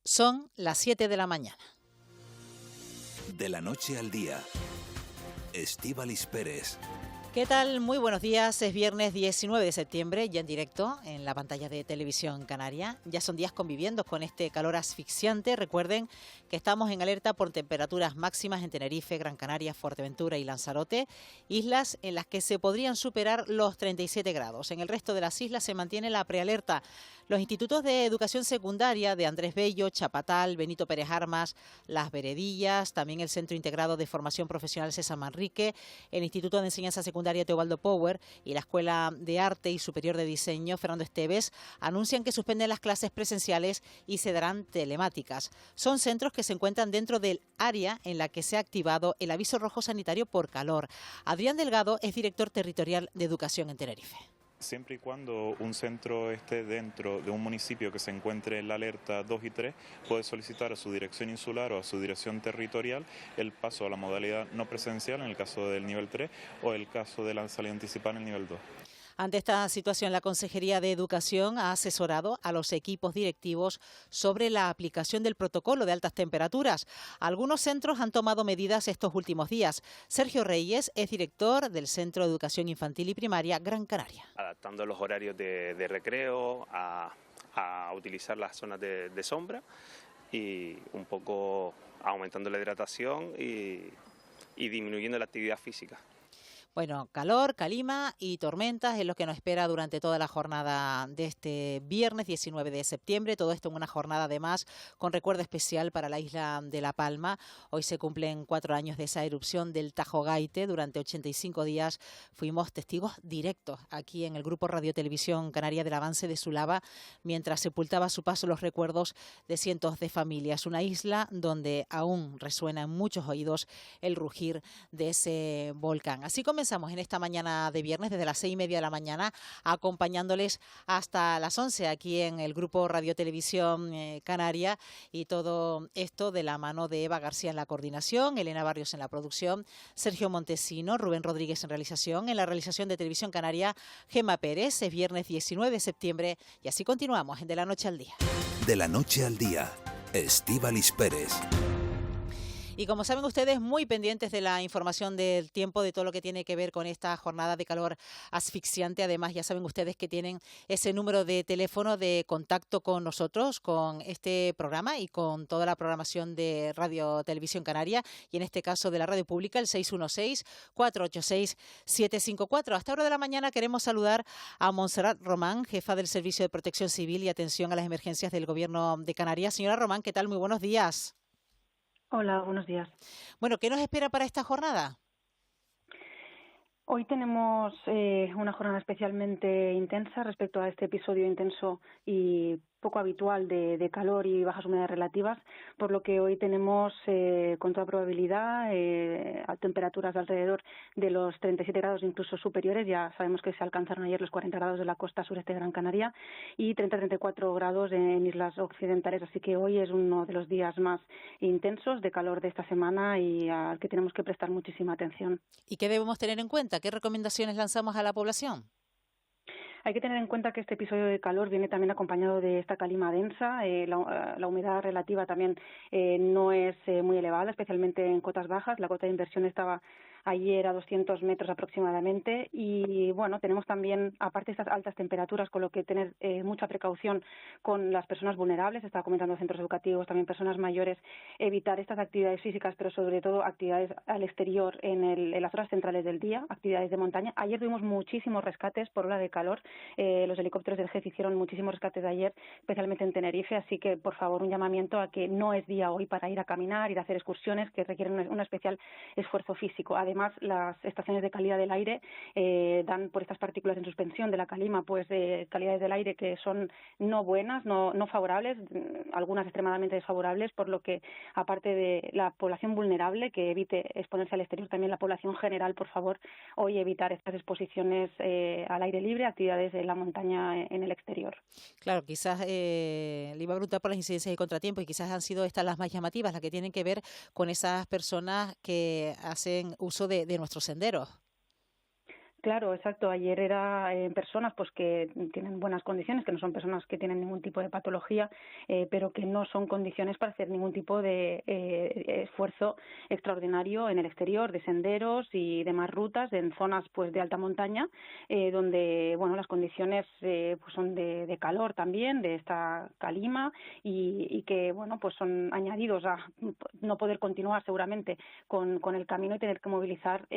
Son las 7 de la mañana. De la noche al día, Estíbaliz Pérez. ¿Qué tal? Muy buenos días. Es viernes 19 de septiembre, ya en directo en la pantalla de Televisión Canaria. Ya son días conviviendo con este calor asfixiante. Recuerden que estamos en alerta por temperaturas máximas en Tenerife, Gran Canaria, Fuerteventura y Lanzarote, islas en las que se podrían superar los 37 grados. En el resto de las islas se mantiene la prealerta. Los institutos de educación secundaria de Andrés Bello, Chapatal, Benito Pérez Armas, Las Veredillas, también el Centro Integrado de Formación Profesional César Manrique, el Instituto de Enseñanza Secundaria Teobaldo Power y la Escuela de Arte y Superior de Diseño Fernando Esteves anuncian que suspenden las clases presenciales y se darán telemáticas. Son centros que se encuentran dentro del área en la que se ha activado el aviso rojo sanitario por calor. Adrián Delgado es director territorial de Educación en Tenerife. Siempre y cuando un centro esté dentro de un municipio que se encuentre en la alerta 2 y 3, puede solicitar a su dirección insular o a su dirección territorial el paso a la modalidad no presencial en el caso del nivel 3 o el caso de la salida anticipada en el nivel 2. Ante esta situación, la Consejería de Educación ha asesorado a los equipos directivos sobre la aplicación del protocolo de altas temperaturas. Algunos centros han tomado medidas estos últimos días. Sergio Reyes es director del Centro de Educación Infantil y Primaria Gran Canaria. Adaptando los horarios de recreo a utilizar las zonas de sombra y un poco aumentando la hidratación y disminuyendo la actividad física. Bueno, calor, calima y tormentas es lo que nos espera durante toda la jornada de este viernes 19 de septiembre. Todo esto en una jornada además con recuerdo especial para la isla de La Palma. Hoy se cumplen 4 años de esa erupción del Tajo Gaite. Durante 85 días fuimos testigos directos aquí en el Grupo Radio Televisión Canaria del avance de su lava mientras sepultaba a su paso los recuerdos de cientos de familias. Una isla donde aún resuena en muchos oídos el rugir de ese volcán. Así comenzamos en esta mañana de viernes desde las 6:30 de la mañana acompañándoles hasta las 11 aquí en el Grupo Radio Televisión Canaria y todo esto de la mano de Eva García en la coordinación, Elena Barrios en la producción, Sergio Montesino, Rubén Rodríguez en la realización de Televisión Canaria, Gemma Pérez. Es viernes 19 de septiembre y así continuamos en De la Noche al Día. De la noche al día, Estíbaliz Pérez. Y como saben ustedes, muy pendientes de la información del tiempo, de todo lo que tiene que ver con esta jornada de calor asfixiante. Además, ya saben ustedes que tienen ese número de teléfono de contacto con nosotros, con este programa y con toda la programación de Radio Televisión Canaria y en este caso de la radio pública, el 616-486-754. Hasta hora de la mañana queremos saludar a Montserrat Román, jefa del Servicio de Protección Civil y Atención a las Emergencias del Gobierno de Canarias. Señora Román, ¿qué tal? Muy buenos días. Hola, buenos días. Bueno, ¿qué nos espera para esta jornada? Hoy tenemos una jornada especialmente intensa respecto a este episodio intenso y poco habitual de calor y bajas humedades relativas, por lo que hoy tenemos con toda probabilidad a temperaturas de alrededor de los 37 grados, incluso superiores. Ya sabemos que se alcanzaron ayer los 40 grados de la costa sureste de Gran Canaria y 30-34 grados en islas occidentales, así que hoy es uno de los días más intensos de calor de esta semana y al que tenemos que prestar muchísima atención. ¿Y qué debemos tener en cuenta? ¿Qué recomendaciones lanzamos a la población? Hay que tener en cuenta que este episodio de calor viene también acompañado de esta calima densa. La humedad relativa también no es muy elevada, especialmente en cotas bajas. La cota de inversión estaba ayer a 200 metros aproximadamente y bueno, tenemos también, aparte de estas altas temperaturas, con lo que tener mucha precaución con las personas vulnerables. Estaba comentando centros educativos, también personas mayores, evitar estas actividades físicas, pero sobre todo actividades al exterior en las horas centrales del día, actividades de montaña. Ayer tuvimos muchísimos rescates por ola de calor. Los helicópteros del GEF hicieron muchísimos rescates de ayer, especialmente en Tenerife, así que por favor un llamamiento a que no es día hoy para ir a caminar, ir a hacer excursiones que requieren un especial esfuerzo físico. Además, las estaciones de calidad del aire dan por estas partículas en suspensión de la calima, pues calidades del aire que son no buenas, no favorables, algunas extremadamente desfavorables, por lo que aparte de la población vulnerable que evite exponerse al exterior, también la población general, por favor, hoy evitar estas exposiciones al aire libre, actividades en la montaña en el exterior. Claro, quizás le iba a preguntar por las incidencias y contratiempos y quizás han sido estas las más llamativas, las que tienen que ver con esas personas que hacen uso de nuestros senderos. Claro, exacto. Ayer era personas pues que tienen buenas condiciones, que no son personas que tienen ningún tipo de patología, pero que no son condiciones para hacer ningún tipo de esfuerzo extraordinario en el exterior, de senderos y demás rutas en zonas pues de alta montaña, donde bueno las condiciones pues son de calor también, de esta calima y que bueno pues son añadidos a no poder continuar seguramente con el camino y tener que movilizar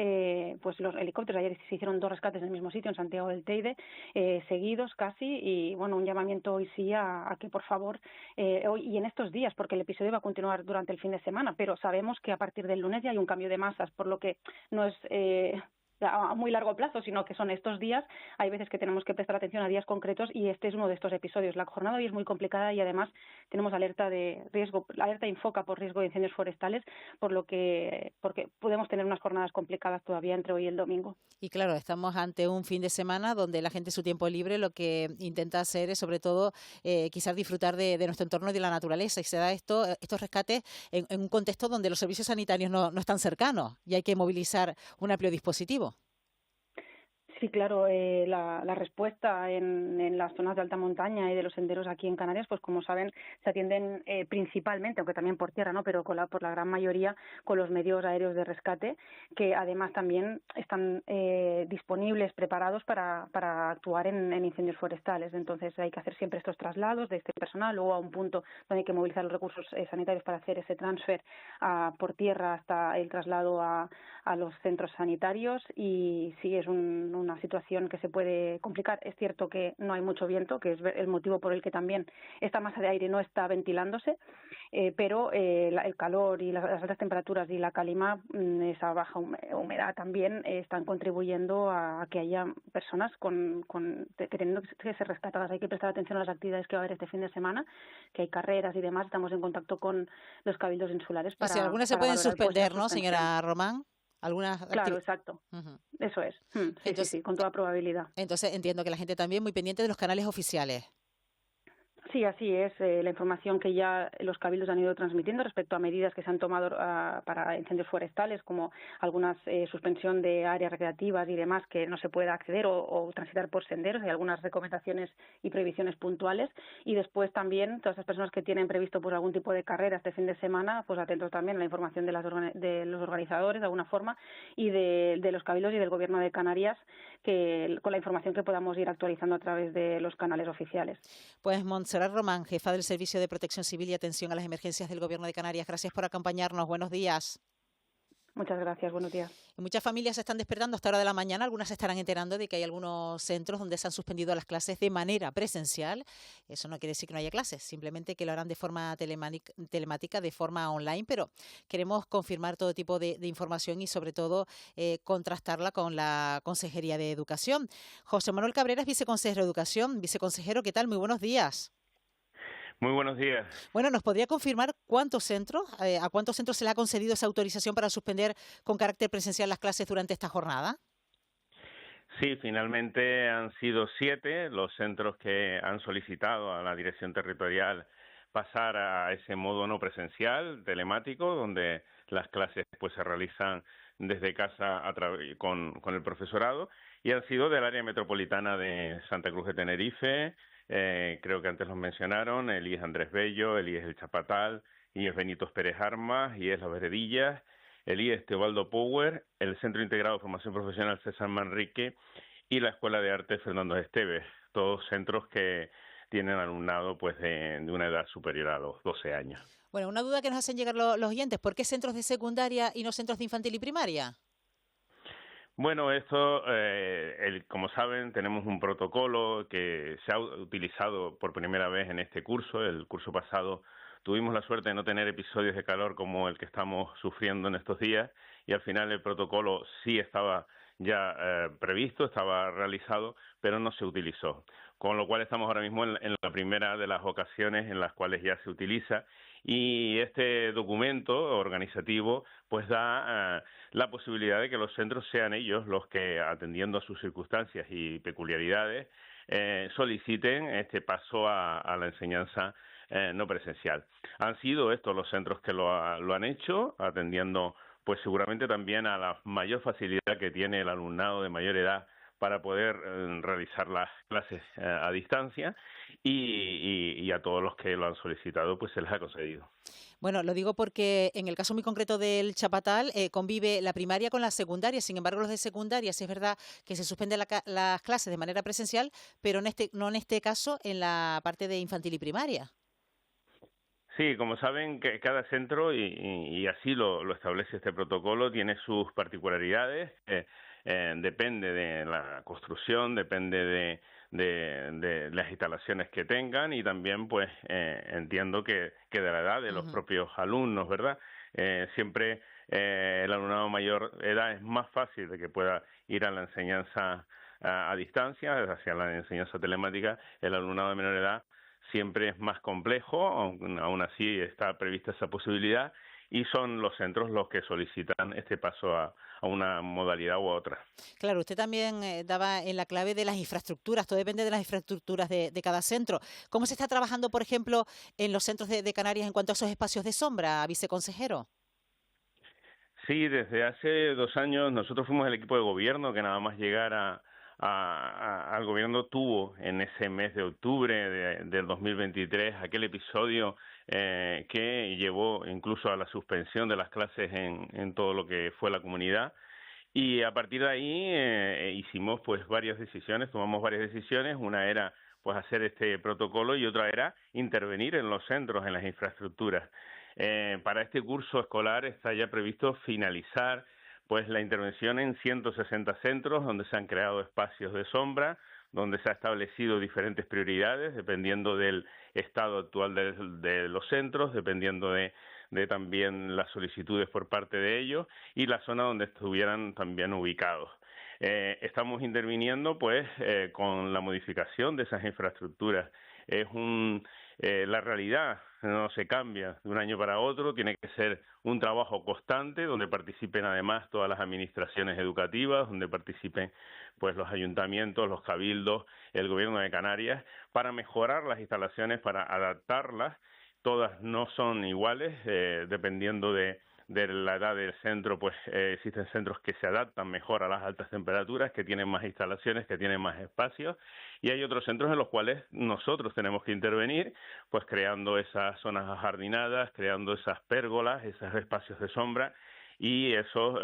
pues los helicópteros. Ayer se hicieron 2 rescates en el mismo sitio, en Santiago del Teide, seguidos casi, y bueno, un llamamiento hoy sí a que por favor, hoy y en estos días, porque el episodio va a continuar durante el fin de semana, pero sabemos que a partir del lunes ya hay un cambio de masas, por lo que no es a muy largo plazo, sino que son estos días. Hay veces que tenemos que prestar atención a días concretos y este es uno de estos episodios. La jornada hoy es muy complicada y además tenemos alerta de riesgo, alerta Infoca por riesgo de incendios forestales, porque podemos tener unas jornadas complicadas todavía entre hoy y el domingo. Y claro, estamos ante un fin de semana donde la gente en su tiempo libre lo que intenta hacer es sobre todo quizás disfrutar de nuestro entorno y de la naturaleza, y se da estos rescates en un contexto donde los servicios sanitarios no están cercanos y hay que movilizar un amplio dispositivo. Sí, claro, la respuesta en las zonas de alta montaña y de los senderos aquí en Canarias, pues como saben, se atienden principalmente, aunque también por tierra, ¿no? Pero por la gran mayoría con los medios aéreos de rescate, que además también están disponibles, preparados para actuar en incendios forestales. Entonces hay que hacer siempre estos traslados de este personal, luego a un punto donde hay que movilizar los recursos sanitarios para hacer ese transfer por tierra hasta el traslado a los centros sanitarios, y sí es una situación que se puede complicar. Es cierto que no hay mucho viento, que es el motivo por el que también esta masa de aire no está ventilándose, pero el calor y las altas temperaturas y la calima, esa baja humedad también están contribuyendo a que haya personas teniendo que ser rescatadas. Hay que prestar atención a las actividades que va a haber este fin de semana, que hay carreras y demás. Estamos en contacto con los cabildos insulares para... Y si algunas se pueden suspender, ¿no, señora Román? Claro, exacto. Uh-huh. Eso es. Sí, entonces, sí, con toda probabilidad. Entonces entiendo que la gente también muy pendiente de los canales oficiales. Sí, así es. La información que ya los cabildos han ido transmitiendo respecto a medidas que se han tomado para incendios forestales, como algunas suspensión de áreas recreativas y demás, que no se pueda acceder o transitar por senderos. Hay algunas recomendaciones y prohibiciones puntuales. Y después también todas las personas que tienen previsto pues algún tipo de carrera este fin de semana, pues atentos también a la información de los organizadores de alguna forma y de los cabildos y del Gobierno de Canarias, con la información que podamos ir actualizando a través de los canales oficiales. Pues Montserrat Román, jefa del Servicio de Protección Civil y Atención a las Emergencias del Gobierno de Canarias, gracias por acompañarnos. Buenos días. Muchas gracias, buenos días. Y muchas familias se están despertando a esta hora de la mañana, algunas se estarán enterando de que hay algunos centros donde se han suspendido las clases de manera presencial. Eso no quiere decir que no haya clases, simplemente que lo harán de forma telemática, de forma online, pero queremos confirmar todo tipo de información y sobre todo contrastarla con la Consejería de Educación. José Manuel Cabrera es viceconsejero de Educación. Viceconsejero, ¿qué tal? Muy buenos días. Muy buenos días. Bueno, ¿nos podría confirmar a cuántos centros se le ha concedido esa autorización para suspender con carácter presencial las clases durante esta jornada? Sí, finalmente han sido 7 los centros que han solicitado a la Dirección Territorial pasar a ese modo no presencial, telemático, donde las clases pues se realizan desde casa con el profesorado, y han sido del área metropolitana de Santa Cruz de Tenerife. Creo que antes los mencionaron, el IES Andrés Bello, el IES El Chapatal, IES Benito Pérez Armas, IES Las Veredillas, el IES Teobaldo Power, el Centro Integrado de Formación Profesional César Manrique y la Escuela de Arte Fernando Esteves, todos centros que tienen alumnado pues de una edad superior a los 12 años. Bueno, una duda que nos hacen llegar los oyentes, ¿por qué centros de secundaria y no centros de infantil y primaria? Bueno, esto, como saben, tenemos un protocolo que se ha utilizado por primera vez en este curso. El curso pasado tuvimos la suerte de no tener episodios de calor como el que estamos sufriendo en estos días, y al final el protocolo sí estaba ya previsto, estaba realizado, pero no se utilizó. Con lo cual estamos ahora mismo en la primera de las ocasiones en las cuales ya se utiliza, y este documento organizativo pues da la posibilidad de que los centros sean ellos los que, atendiendo a sus circunstancias y peculiaridades, soliciten este paso a la enseñanza no presencial. Han sido estos los centros que lo han hecho, atendiendo pues seguramente también a la mayor facilidad que tiene el alumnado de mayor edad para poder realizar las clases a distancia y a todos los que lo han solicitado pues se les ha concedido. Bueno, lo digo porque en el caso muy concreto del Chapatal convive la primaria con la secundaria. Sin embargo, los de secundaria sí es verdad que se suspenden las clases de manera presencial, pero no en este caso en la parte de infantil y primaria. Sí, como saben, que cada centro, y así lo establece este protocolo, tiene sus particularidades. Depende de la construcción, depende de las instalaciones que tengan y también pues entiendo que de la edad de los propios alumnos, ¿verdad? Siempre el alumnado mayor edad es más fácil de que pueda ir a la enseñanza a distancia, hacia la enseñanza telemática. El alumnado de menor edad siempre es más complejo, aún así está prevista esa posibilidad y son los centros los que solicitan este paso a una modalidad u otra. Claro, usted también daba en la clave de las infraestructuras, todo depende de las infraestructuras de cada centro. ¿Cómo se está trabajando, por ejemplo, en los centros de Canarias en cuanto a esos espacios de sombra, viceconsejero? Sí, desde hace 2 años nosotros fuimos el equipo de gobierno que nada más llegar al gobierno tuvo en ese mes de octubre del 2023 aquel episodio que llevó incluso a la suspensión de las clases en todo lo que fue la comunidad. Y a partir de ahí hicimos pues tomamos varias decisiones. Una era pues hacer este protocolo y otra era intervenir en los centros, en las infraestructuras. Para este curso escolar está ya previsto finalizar pues la intervención en 160 centros donde se han creado espacios de sombra, donde se ha establecido diferentes prioridades dependiendo del estado actual de los centros, dependiendo de también las solicitudes por parte de ellos y la zona donde estuvieran también ubicados. Estamos interviniendo pues con la modificación de esas infraestructuras. La realidad no se cambia de un año para otro, tiene que ser un trabajo constante donde participen además todas las administraciones educativas, donde participen pues los ayuntamientos, los cabildos, el gobierno de Canarias, para mejorar las instalaciones, para adaptarlas. Todas no son iguales, dependiendo de la edad del centro, pues existen centros que se adaptan mejor a las altas temperaturas, que tienen más instalaciones, que tienen más espacios, y hay otros centros en los cuales nosotros tenemos que intervenir, pues creando esas zonas ajardinadas, creando esas pérgolas, esos espacios de sombra y esos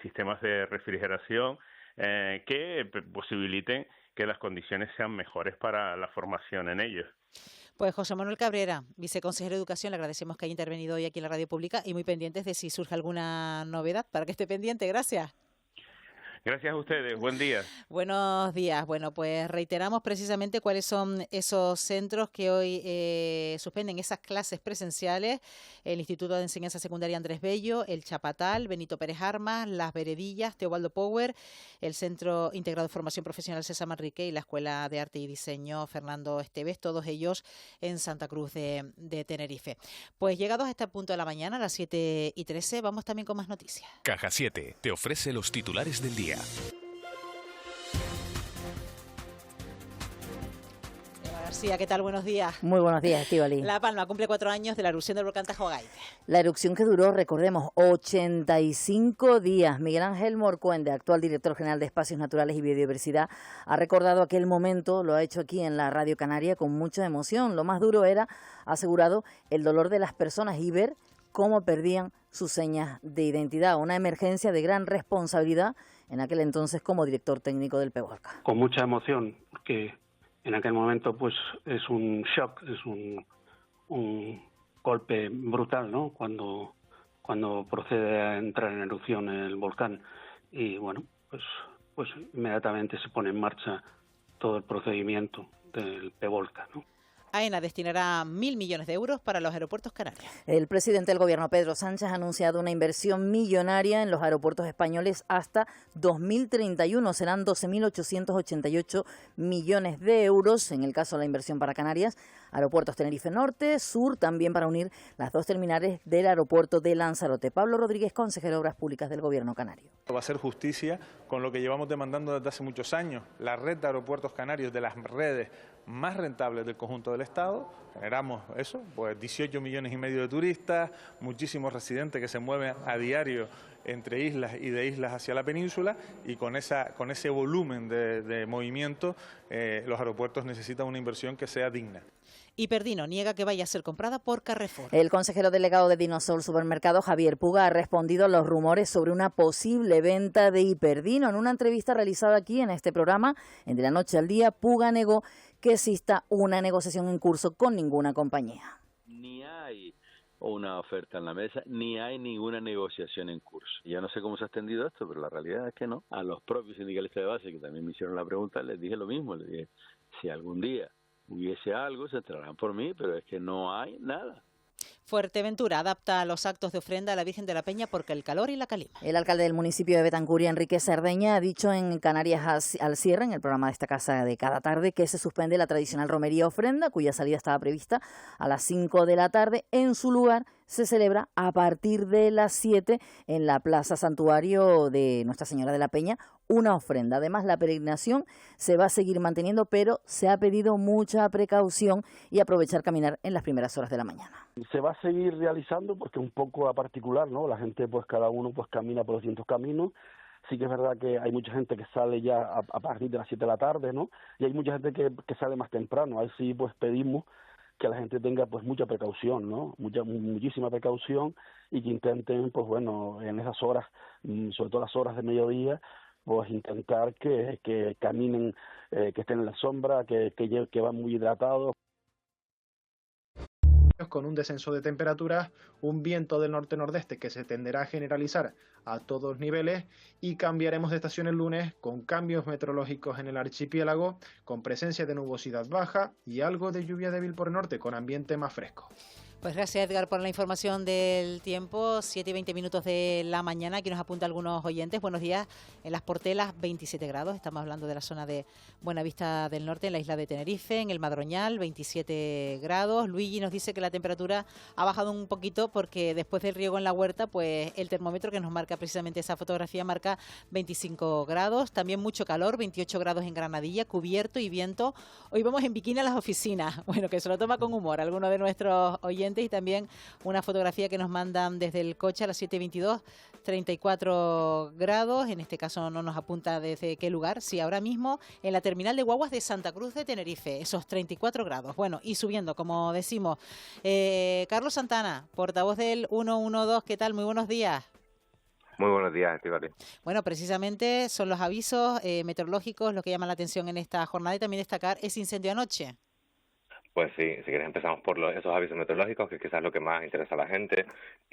sistemas de refrigeración que posibiliten que las condiciones sean mejores para la formación en ellos. Pues José Manuel Cabrera, viceconsejero de Educación, le agradecemos que haya intervenido hoy aquí en la Radio Pública y muy pendientes de si surge alguna novedad para que esté pendiente. Gracias. Gracias a ustedes. Buen día. Buenos días. Bueno, pues reiteramos precisamente cuáles son esos centros que hoy suspenden esas clases presenciales. El Instituto de Enseñanza Secundaria Andrés Bello, el Chapatal, Benito Pérez Armas, Las Veredillas, Teobaldo Power, el Centro Integrado de Formación Profesional César Manrique y la Escuela de Arte y Diseño Fernando Esteves, todos ellos en Santa Cruz de Tenerife. Pues llegados a este punto de la mañana, a las 7:13, vamos también con más noticias. Caja 7 te ofrece los titulares del día. García, ¿qué tal? Buenos días. Muy buenos días, Estíbaliz. La Palma cumple 4 años de la erupción del volcán Tajo Gaite. La erupción que duró, recordemos, 85 días. Miguel Ángel Morcuende, actual director general de Espacios Naturales y Biodiversidad, ha recordado aquel momento, lo ha hecho aquí en la Radio Canaria con mucha emoción. Lo más duro era, ha asegurado, el dolor de las personas y ver cómo perdían sus señas de identidad. Una emergencia de gran responsabilidad en aquel entonces como director técnico del Pevolca. Con mucha emoción, porque en aquel momento pues es un shock, es un golpe brutal, ¿no? Cuando procede a entrar en erupción el volcán y bueno, pues inmediatamente se pone en marcha todo el procedimiento del Pevolca, ¿no? AENA destinará 1.000 millones de euros para los aeropuertos canarios. El presidente del Gobierno, Pedro Sánchez, ha anunciado una inversión millonaria en los aeropuertos españoles hasta 2031. Serán 12.888 millones de euros. En el caso de la inversión para Canarias, aeropuertos Tenerife Norte, Sur, también para unir las 2 terminales del aeropuerto de Lanzarote. Pablo Rodríguez, consejero de Obras Públicas del Gobierno canario. Va a ser justicia con lo que llevamos demandando desde hace muchos años, la red de aeropuertos canarios, de las redes más rentables del conjunto del Estado. Generamos eso, pues 18 millones y medio de turistas, muchísimos residentes que se mueven a diario entre islas y de islas hacia la península, y con ese volumen de movimiento los aeropuertos necesitan una inversión que sea digna. Hiperdino niega que vaya a ser comprada por Carrefour. El consejero delegado de Dinosol Supermercado, Javier Puga, ha respondido a los rumores sobre una posible venta de Hiperdino. En una entrevista realizada aquí en este programa, en De la Noche al Día, Puga negó que exista una negociación en curso con ninguna compañía. Ni hay una oferta en la mesa, ni hay ninguna negociación en curso. Ya no sé cómo se ha extendido esto, pero la realidad es que no. A los propios sindicalistas de base, que también me hicieron la pregunta, les dije lo mismo. Les dije, si algún día hubiese algo, se entrarán por mí, pero es que no hay nada. Fuerteventura adapta los actos de ofrenda a la Virgen de la Peña porque el calor y la calima. El alcalde del municipio de Betancuria, Enrique Cerdeña, ha dicho en Canarias al cierre, en el programa de esta casa de cada tarde, que se suspende la tradicional romería ofrenda, cuya salida estaba prevista a las 5 de la tarde. En su lugar se celebra a partir de las 7 en la Plaza Santuario de Nuestra Señora de la Peña una ofrenda. Además, la peregrinación se va a seguir manteniendo, pero se ha pedido mucha precaución y aprovechar caminar en las primeras horas de la mañana. Se va a seguir realizando porque es un poco a particular, ¿no? La gente, pues cada uno pues camina por distintos caminos. Sí que es verdad que hay mucha gente que sale ya a partir de las 7 de la tarde, ¿no? Y hay mucha gente que sale más temprano. Ahí sí pues pedimos que la gente tenga pues mucha precaución, ¿no? Muchísima precaución, y que intenten, pues bueno, en esas horas, sobre todo las horas de mediodía, pues intentar que caminen, que estén en la sombra, que van muy hidratados. Con un descenso de temperaturas, un viento del norte-nordeste que se tenderá a generalizar a todos los niveles, y cambiaremos de estación el lunes con cambios meteorológicos en el archipiélago, con presencia de nubosidad baja y algo de lluvia débil por el norte, con ambiente más fresco. Pues gracias, Edgar, por la información del tiempo. 7:20 de la mañana. Aquí nos apunta algunos oyentes. Buenos días. En Las Portelas, 27 grados. Estamos hablando de la zona de Buenavista del Norte, en la isla de Tenerife. En el Madroñal, 27 grados. Luigi nos dice que la temperatura ha bajado un poquito porque después del riego en la huerta, pues el termómetro que nos marca precisamente esa fotografía marca 25 grados. También mucho calor, 28 grados en Granadilla, cubierto y viento. Hoy vamos en bikini a las oficinas. Bueno, que se lo toma con humor alguno de nuestros oyentes. Y también una fotografía que nos mandan desde el coche a las 7:22, 34 grados. En este caso no nos apunta desde qué lugar. Sí, ahora mismo en la terminal de guaguas de Santa Cruz de Tenerife, esos 34 grados. Bueno, y subiendo, como decimos. Carlos Santana, portavoz del 112, ¿qué tal? Muy buenos días. Muy buenos días, Estíbaliz. Bueno, precisamente son los avisos meteorológicos los que llaman la atención en esta jornada, y también destacar ese incendio anoche. Pues sí, si quieres empezamos por esos avisos meteorológicos, que quizás es lo que más interesa a la gente.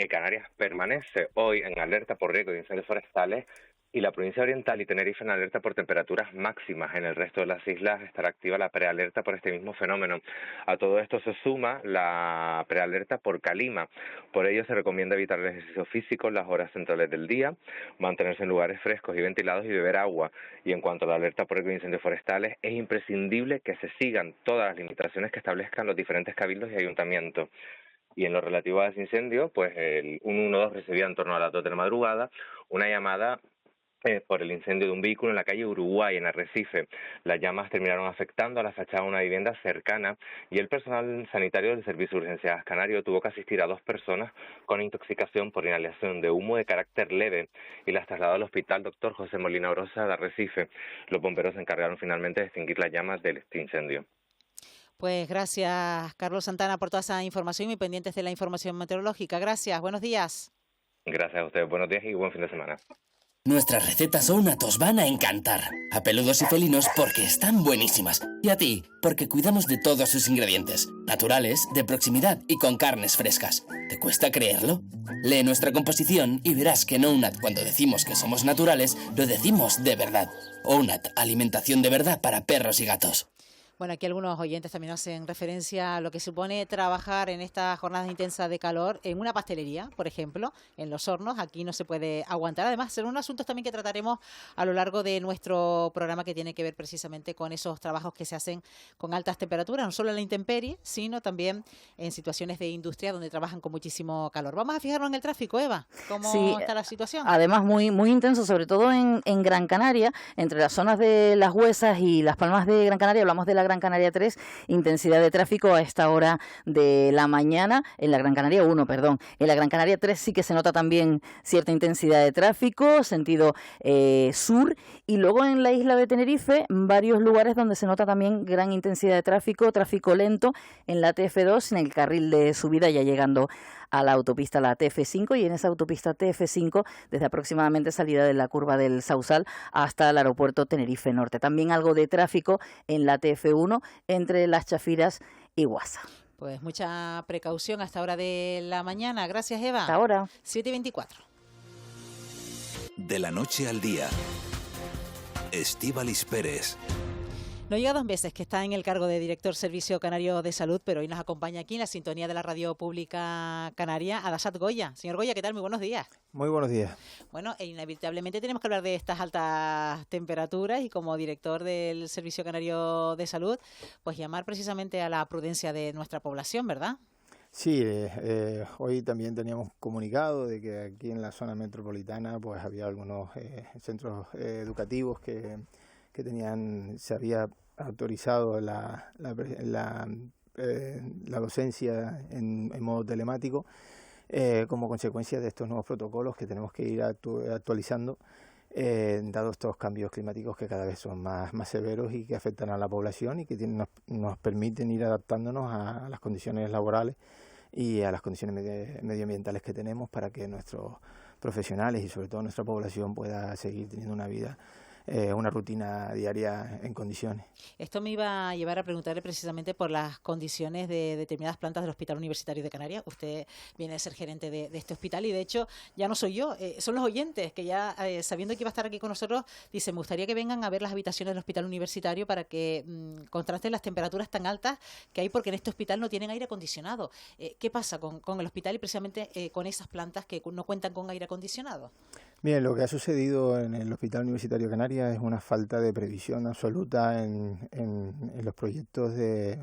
Canarias permanece hoy en alerta por riesgo de incendios forestales, y la provincia oriental y Tenerife en alerta por temperaturas máximas. En el resto de las islas estará activa la prealerta por este mismo fenómeno. A todo esto se suma la prealerta por calima. Por ello se recomienda evitar el ejercicio físico en las horas centrales del día, mantenerse en lugares frescos y ventilados y beber agua. Y en cuanto a la alerta por riesgo de incendios forestales, es imprescindible que se sigan todas las limitaciones que establezcan los diferentes cabildos y ayuntamientos. Y en lo relativo a ese incendio, pues el 112 recibía en torno a las 2 de la madrugada una llamada por el incendio de un vehículo en la calle Uruguay, en Arrecife. Las llamas terminaron afectando a la fachada de una vivienda cercana, y el personal sanitario del Servicio de Urgencias Canario tuvo que asistir a 2 personas con intoxicación por inhalación de humo de carácter leve, y las trasladó al hospital Dr. José Molina Orosa de Arrecife. Los bomberos se encargaron finalmente de extinguir las llamas de este incendio. Pues gracias, Carlos Santana, por toda esa información, y pendientes de la información meteorológica. Gracias, buenos días. Gracias a ustedes, buenos días y buen fin de semana. Nuestras recetas Ounat os van a encantar. A peludos y felinos porque están buenísimas. Y a ti, porque cuidamos de todos sus ingredientes. Naturales, de proximidad y con carnes frescas. ¿Te cuesta creerlo? Lee nuestra composición y verás que en Ounat, cuando decimos que somos naturales, lo decimos de verdad. Ounat, alimentación de verdad para perros y gatos. Bueno, aquí algunos oyentes también hacen referencia a lo que supone trabajar en estas jornadas intensas de calor en una pastelería, por ejemplo, en los hornos. Aquí no se puede aguantar. Además, serán unos asuntos también que trataremos a lo largo de nuestro programa, que tiene que ver precisamente con esos trabajos que se hacen con altas temperaturas, no solo en la intemperie, sino también en situaciones de industria donde trabajan con muchísimo calor. Vamos a fijarnos en el tráfico, Eva. ¿Cómo está la situación? Además, muy intenso, sobre todo en Gran Canaria, entre las zonas de Las Huesas y Las Palmas de Gran Canaria. Hablamos de la la Gran Canaria 3, intensidad de tráfico a esta hora de la mañana. En la Gran Canaria 1, perdón. En la Gran Canaria 3 sí que se nota también cierta intensidad de tráfico, sentido sur. Y luego en la isla de Tenerife, varios lugares donde se nota también gran intensidad de tráfico lento en la TF2, en el carril de subida, ya llegando a la autopista, la TF5, y en esa autopista TF5 desde aproximadamente salida de la curva del Sausal hasta el aeropuerto Tenerife Norte. También algo de tráfico en la TF1 entre Las Chafiras y Guasa. Pues mucha precaución hasta hora de la mañana. Gracias, Eva. Hasta ahora. 7:24. De la noche al día. Estíbaliz Pérez. No llega 2 meses que está en el cargo de director Servicio Canario de Salud, pero hoy nos acompaña aquí en la sintonía de la Radio Pública Canaria, Adasat Goya. Señor Goya, ¿qué tal? Muy buenos días. Muy buenos días. Bueno, inevitablemente tenemos que hablar de estas altas temperaturas y como director del Servicio Canario de Salud, pues llamar precisamente a la prudencia de nuestra población, ¿verdad? Sí, hoy también teníamos comunicado de que aquí en la zona metropolitana pues había algunos centros educativos que se había autorizado la docencia en modo telemático como consecuencia de estos nuevos protocolos que tenemos que ir actualizando dado estos cambios climáticos que cada vez son más severos y que afectan a la población y que nos permiten ir adaptándonos a las condiciones laborales y a las condiciones medioambientales que tenemos para que nuestros profesionales y sobre todo nuestra población pueda seguir teniendo una vida, una rutina diaria en condiciones. Esto me iba a llevar a preguntarle precisamente por las condiciones de determinadas plantas del Hospital Universitario de Canarias. Usted viene a ser gerente de este hospital y de hecho ya no soy yo, son los oyentes que ya sabiendo que iba a estar aquí con nosotros, dicen, me gustaría que vengan a ver las habitaciones del Hospital Universitario para que contrasten las temperaturas tan altas que hay porque en este hospital no tienen aire acondicionado. ¿Qué pasa con el hospital y precisamente con esas plantas que no cuentan con aire acondicionado? Bien, lo que ha sucedido en el Hospital Universitario de Canarias es una falta de previsión absoluta en los proyectos de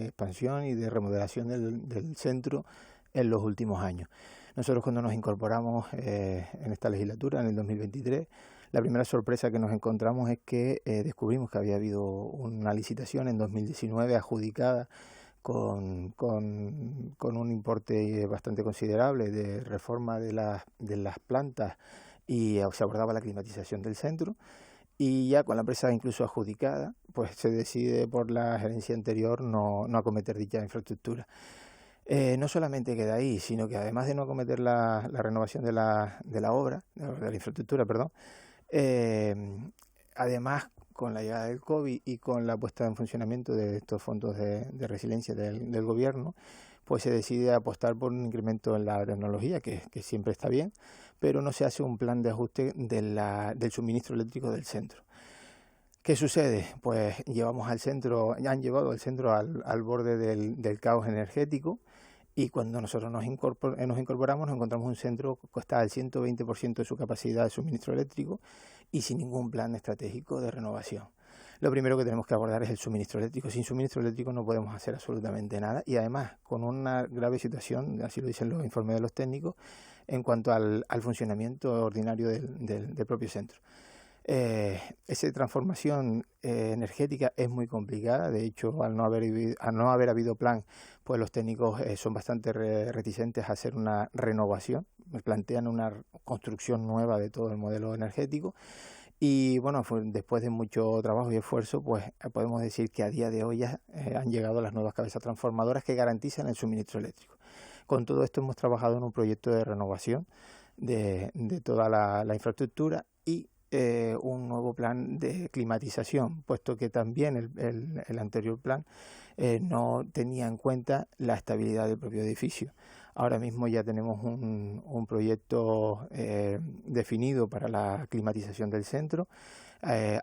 expansión y de remodelación del centro en los últimos años. Nosotros cuando nos incorporamos en esta legislatura, en el 2023, la primera sorpresa que nos encontramos es que descubrimos que había habido una licitación en 2019 adjudicada con un importe bastante considerable de reforma de las plantas y se abordaba la climatización del centro y ya con la empresa incluso adjudicada pues se decide por la gerencia anterior no acometer dicha infraestructura. No solamente queda ahí, sino que además de no acometer la renovación de la obra, de la infraestructura, perdón, además con la llegada del COVID y con la puesta en funcionamiento de estos fondos de resiliencia del gobierno, pues se decide apostar por un incremento en la tecnología, que siempre está bien, pero no se hace un plan de ajuste del suministro eléctrico del centro. ¿Qué sucede? Pues han llevado el centro al borde del caos energético y cuando nosotros nos incorporamos nos encontramos un centro que está al 120% de su capacidad de suministro eléctrico y sin ningún plan estratégico de renovación. Lo primero que tenemos que abordar es el suministro eléctrico. Sin suministro eléctrico no podemos hacer absolutamente nada y además con una grave situación, así lo dicen los informes de los técnicos, en cuanto al funcionamiento ordinario del propio centro. Esa transformación energética es muy complicada, de hecho al no haber habido plan, pues los técnicos son bastante reticentes a hacer una renovación, plantean una construcción nueva de todo el modelo energético y bueno, después de mucho trabajo y esfuerzo, pues podemos decir que a día de hoy ya han llegado las nuevas cabezas transformadoras que garantizan el suministro eléctrico. Con todo esto hemos trabajado en un proyecto de renovación de toda la infraestructura y un nuevo plan de climatización, puesto que también el anterior plan no tenía en cuenta la estabilidad del propio edificio. Ahora mismo ya tenemos un proyecto definido para la climatización del centro.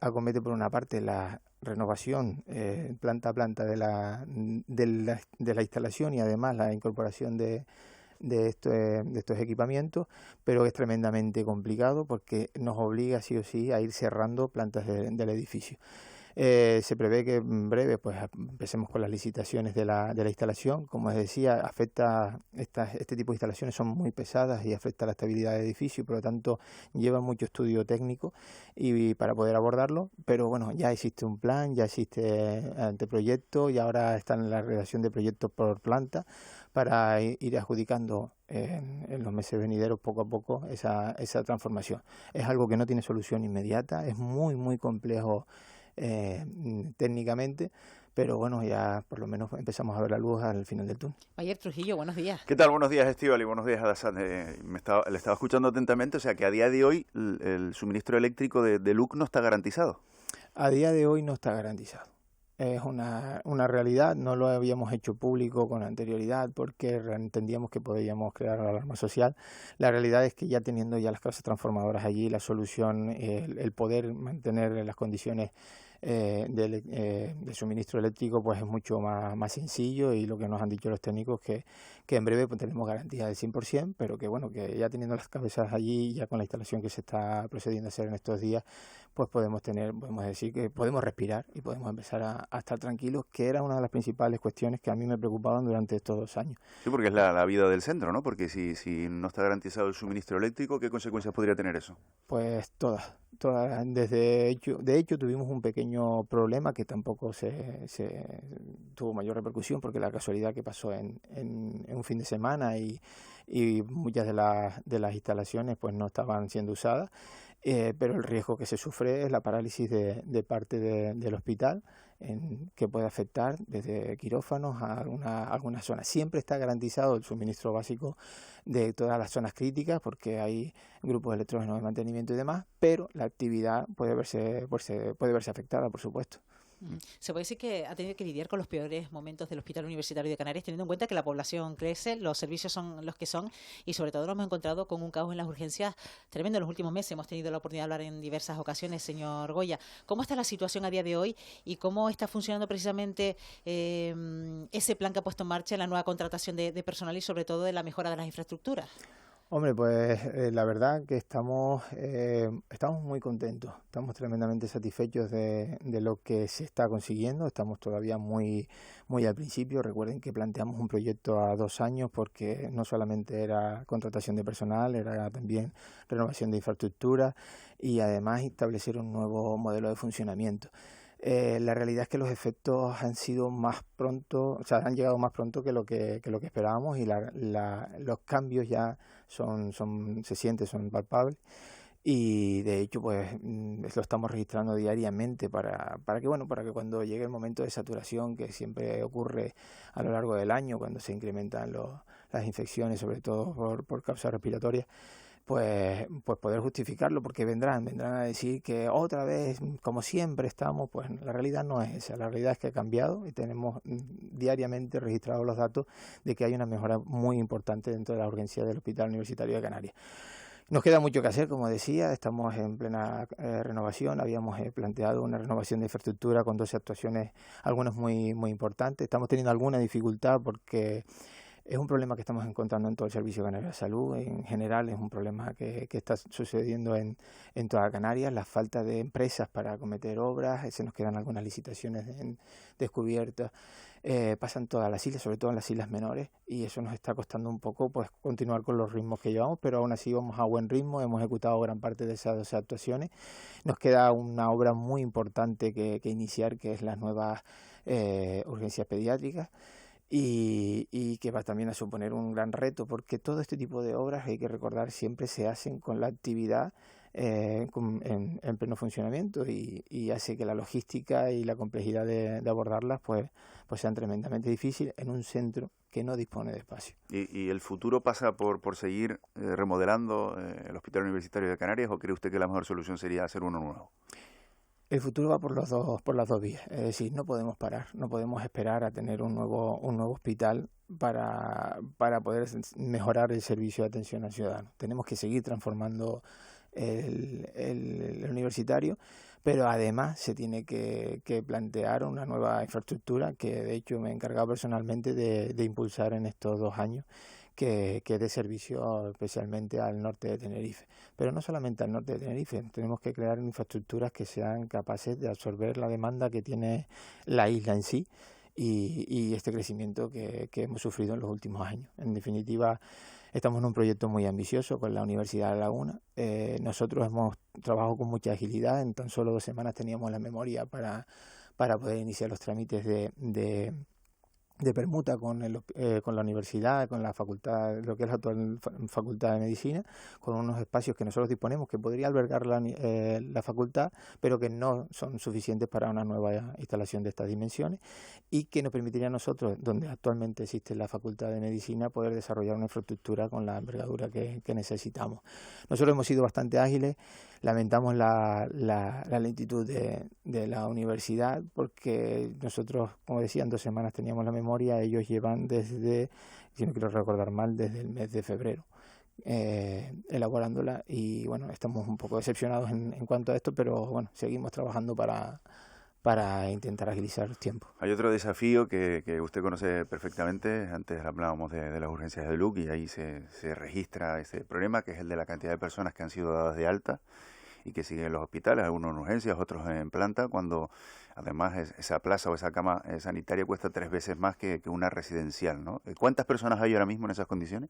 Acomete por una parte la renovación planta a planta de la instalación y además la incorporación de estos equipamientos, pero es tremendamente complicado porque nos obliga sí o sí a ir cerrando plantas del edificio. Se prevé que en breve pues empecemos con las licitaciones de la instalación. Como les decía, este tipo de instalaciones son muy pesadas y afecta la estabilidad del edificio, y por lo tanto lleva mucho estudio técnico y para poder abordarlo. Pero bueno, ya existe un plan, ya existe anteproyecto y ahora está en la redacción de proyectos por planta para ir adjudicando en los meses venideros poco a poco esa transformación. Es algo que no tiene solución inmediata, es muy complejo técnicamente, pero bueno, ya por lo menos empezamos a ver la luz al final del túnel. Mayer Trujillo, buenos días. ¿Qué tal? Buenos días, Estíbal, y buenos días, Adassad. Le estaba escuchando atentamente, o sea que a día de hoy el suministro eléctrico de LUC no está garantizado. A día de hoy no está garantizado. Es una realidad, no lo habíamos hecho público con anterioridad porque entendíamos que podíamos crear una alarma social. La realidad es que ya teniendo ya las casas transformadoras allí, la solución, el poder mantener las condiciones de suministro eléctrico pues es mucho más sencillo, y lo que nos han dicho los técnicos que en breve pues tenemos garantía del 100%, pero que bueno, que ya teniendo las cabezas allí, ya con la instalación que se está procediendo a hacer en estos días, pues podemos decir que podemos respirar y podemos empezar a estar tranquilos, que era una de las principales cuestiones que a mí me preocupaban durante estos 2 años. Sí, porque es la vida del centro, ¿no? Porque si no está garantizado el suministro eléctrico, ¿qué consecuencias podría tener eso? Pues todas. De hecho tuvimos un pequeño problema que tampoco se tuvo mayor repercusión, porque la casualidad que pasó en un fin de semana y muchas de las instalaciones pues no estaban siendo usadas, pero el riesgo que se sufre es la parálisis de parte del hospital, que puede afectar desde quirófanos a algunas zonas. Siempre está garantizado el suministro básico de todas las zonas críticas, porque hay grupos electrógenos de mantenimiento y demás, pero la actividad puede verse afectada, por supuesto. Se puede decir que ha tenido que lidiar con los peores momentos del Hospital Universitario de Canarias, teniendo en cuenta que la población crece, los servicios son los que son, y sobre todo nos hemos encontrado con un caos en las urgencias tremendo en los últimos meses. Hemos tenido la oportunidad de hablar en diversas ocasiones, señor Goya. ¿Cómo está la situación a día de hoy y cómo está funcionando precisamente ese plan que ha puesto en marcha en la nueva contratación de personal y sobre todo de la mejora de las infraestructuras? Hombre, pues la verdad que estamos muy contentos, estamos tremendamente satisfechos de lo que se está consiguiendo. Estamos todavía muy al principio. Recuerden que planteamos un proyecto a 2 años, porque no solamente era contratación de personal, era también renovación de infraestructura y además establecer un nuevo modelo de funcionamiento. La realidad es que los efectos han sido más pronto, o sea, han llegado más pronto que lo que esperábamos, y los cambios ya se sienten, son palpables, y de hecho pues lo estamos registrando diariamente para que cuando llegue el momento de saturación, que siempre ocurre a lo largo del año cuando se incrementan las infecciones, sobre todo por causas respiratorias, pues poder justificarlo, porque vendrán a decir que otra vez, como siempre estamos. Pues la realidad no es esa. La realidad es que ha cambiado y tenemos diariamente registrados los datos de que hay una mejora muy importante dentro de la urgencia del Hospital Universitario de Canarias. Nos queda mucho que hacer, como decía, estamos en plena renovación. Habíamos planteado una renovación de infraestructura con 12 actuaciones, algunas muy importantes. Estamos teniendo alguna dificultad porque es un problema que estamos encontrando en todo el Servicio Canario de Salud. En general es un problema que está sucediendo en toda Canarias, la falta de empresas para acometer obras. Se nos quedan algunas licitaciones descubiertas. Pasan todas las islas, sobre todo en las islas menores, y eso nos está costando un poco pues continuar con los ritmos que llevamos, pero aún así vamos a buen ritmo. Hemos ejecutado gran parte de esas 12 actuaciones. Nos queda una obra muy importante que iniciar, que es las nuevas urgencias pediátricas, y que va también a suponer un gran reto, porque todo este tipo de obras, hay que recordar, siempre se hacen con la actividad en pleno funcionamiento, y hace que la logística y la complejidad de abordarlas pues sean tremendamente difíciles en un centro que no dispone de espacio. ¿Y el futuro pasa por seguir remodelando el Hospital Universitario de Canarias, o cree usted que la mejor solución sería hacer uno nuevo? El futuro va por las dos vías. Es decir, no podemos parar, no podemos esperar a tener un nuevo hospital para poder mejorar el servicio de atención al ciudadano. Tenemos que seguir transformando el universitario, pero además se tiene que plantear una nueva infraestructura, que de hecho me he encargado personalmente de impulsar en estos 2 años, que dé servicio especialmente al norte de Tenerife. Pero no solamente al norte de Tenerife, tenemos que crear infraestructuras que sean capaces de absorber la demanda que tiene la isla en sí y este crecimiento que hemos sufrido en los últimos años. En definitiva, estamos en un proyecto muy ambicioso con la Universidad de La Laguna. Nosotros hemos trabajado con mucha agilidad, en tan solo 2 semanas teníamos la memoria para poder iniciar los trámites de permuta con la universidad, con la facultad, lo que es la actual Facultad de Medicina, con unos espacios que nosotros disponemos que podría albergar la facultad, pero que no son suficientes para una nueva instalación de estas dimensiones y que nos permitiría a nosotros, donde actualmente existe la Facultad de Medicina, poder desarrollar una infraestructura con la envergadura que necesitamos. Nosotros hemos sido bastante ágiles, lamentamos la lentitud de la universidad porque nosotros, como decía, en 2 semanas teníamos la memoria, ellos llevan desde, si no quiero recordar mal, desde el mes de febrero elaborándola y bueno, estamos un poco decepcionados en cuanto a esto, pero bueno, seguimos trabajando para intentar agilizar los tiempos. Hay otro desafío que usted conoce perfectamente, antes hablábamos de las urgencias de LUC y ahí se registra ese problema, que es el de la cantidad de personas que han sido dadas de alta y que siguen en los hospitales, algunos en urgencias, otros en planta, cuando además esa plaza o esa cama sanitaria cuesta 3 veces más que una residencial, ¿no? ¿Cuántas personas hay ahora mismo en esas condiciones?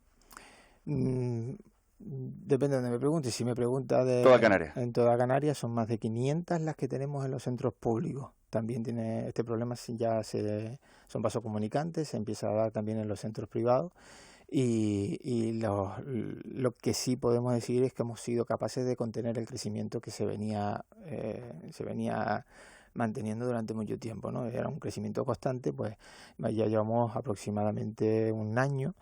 Depende de donde me pregunte. Si me pregunta toda Canarias. En toda Canarias son más de 500 las que tenemos en los centros públicos. También tiene este problema, son vasos comunicantes, se empieza a dar también en los centros privados. Y lo que sí podemos decir es que hemos sido capaces de contener el crecimiento que se venía manteniendo durante mucho tiempo, ¿no? Era un crecimiento constante, pues ya llevamos aproximadamente 1 año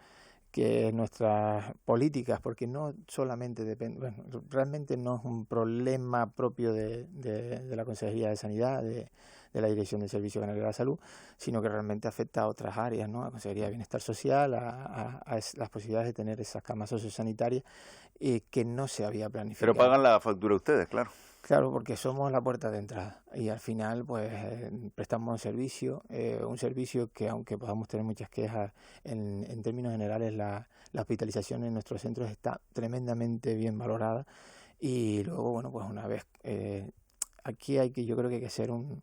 que nuestras políticas, porque no solamente depende, bueno, realmente no es un problema propio de la Consejería de Sanidad, de la Dirección del Servicio Canario de la Salud, sino que realmente afecta a otras áreas, ¿no? A la Consejería de Bienestar Social, a las posibilidades de tener esas camas sociosanitarias que no se había planificado. Pero pagan la factura ustedes, claro. Claro, porque somos la puerta de entrada y al final pues prestamos un servicio que aunque podamos tener muchas quejas, en términos generales la hospitalización en nuestros centros está tremendamente bien valorada y luego, bueno, pues una vez, aquí yo creo que hay que hacer un